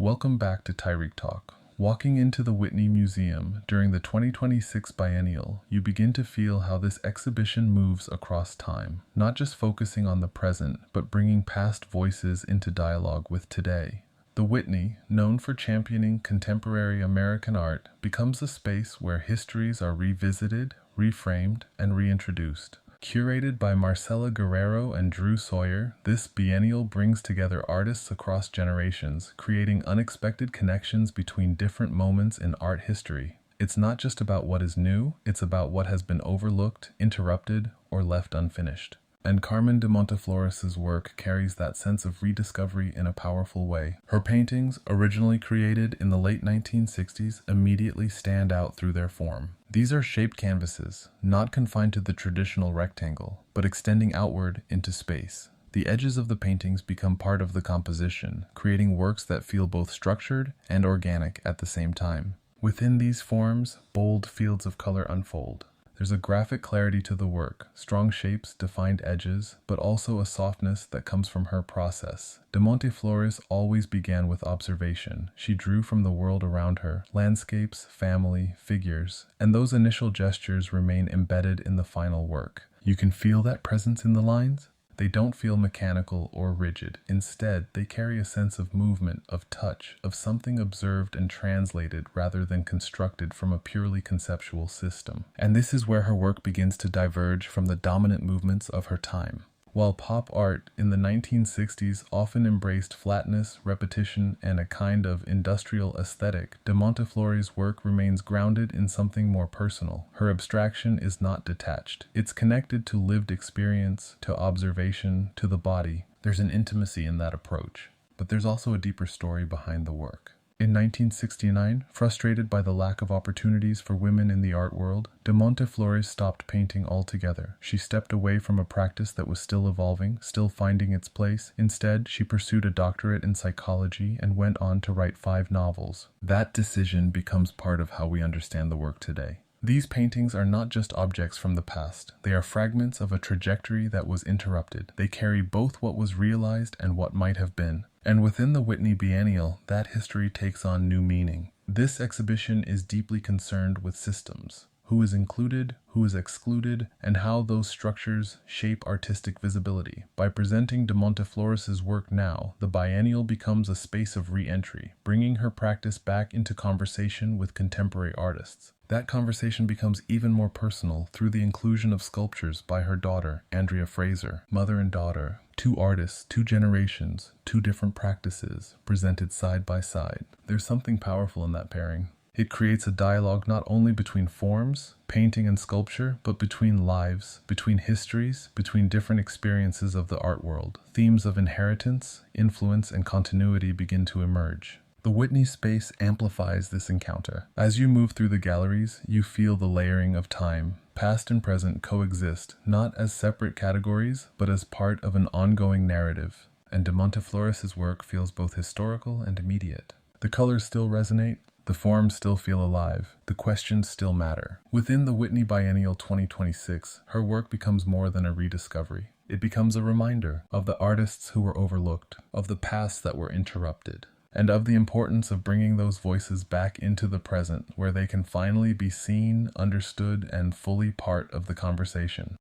Welcome back to Tyreek Talk. Walking into the Whitney Museum during the 2026 Biennial, you begin to feel how this exhibition moves across time, not just focusing on the present, but bringing past voices into dialogue with today. The Whitney, known for championing contemporary American art, becomes a space where histories are revisited, reframed, and reintroduced. Curated by Marcela Guerrero and Drew Sawyer, this biennial brings together artists across generations, creating unexpected connections between different moments in art history. It's not just about what is new, it's about what has been overlooked, interrupted, or left unfinished. And Carmen de Monteflores' work carries that sense of rediscovery in a powerful way. Her paintings, originally created in the late 1960s, immediately stand out through their form. These are shaped canvases, not confined to the traditional rectangle, but extending outward into space. The edges of the paintings become part of the composition, creating works that feel both structured and organic at the same time. Within these forms, bold fields of color unfold. There's a graphic clarity to the work, strong shapes, defined edges, but also a softness that comes from her process. De Monteflores always began with observation. She drew from the world around her, landscapes, family, figures, and those initial gestures remain embedded in the final work. You can feel that presence in the lines? They don't feel mechanical or rigid. Instead, they carry a sense of movement, of touch, of something observed and translated rather than constructed from a purely conceptual system. And this is where her work begins to diverge from the dominant movements of her time. While pop art in the 1960s often embraced flatness, repetition, and a kind of industrial aesthetic, de Monteflores' work remains grounded in something more personal. Her abstraction is not detached. It's connected to lived experience, to observation, to the body. There's an intimacy in that approach. But there's also a deeper story behind the work. In 1969, frustrated by the lack of opportunities for women in the art world, de Monteflores stopped painting altogether. She stepped away from a practice that was still evolving, still finding its place. Instead, she pursued a doctorate in psychology and went on to write 5 novels. That decision becomes part of how we understand the work today. These paintings are not just objects from the past. They are fragments of a trajectory that was interrupted. They carry both what was realized and what might have been. And within the Whitney Biennial, that history takes on new meaning. This exhibition is deeply concerned with systems. Who is included, who is excluded, and how those structures shape artistic visibility. By presenting de Monteflores' work now, the biennial becomes a space of re-entry, bringing her practice back into conversation with contemporary artists. That conversation becomes even more personal through the inclusion of sculptures by her daughter, Andrea Fraser, mother and daughter, 2 artists, 2 generations, 2 different practices, presented side by side. There's something powerful in that pairing. It creates a dialogue not only between forms, painting and sculpture, but between lives, between histories, between different experiences of the art world. Themes of inheritance, influence, and continuity begin to emerge. The Whitney space amplifies this encounter. As you move through the galleries, you feel the layering of time. Past and present coexist, not as separate categories, but as part of an ongoing narrative. And de Monteflores' work feels both historical and immediate. The colors still resonate, the forms still feel alive, the questions still matter. Within the Whitney Biennial 2026, her work becomes more than a rediscovery. It becomes a reminder of the artists who were overlooked, of the pasts that were interrupted, and of the importance of bringing those voices back into the present, where they can finally be seen, understood, and fully part of the conversation.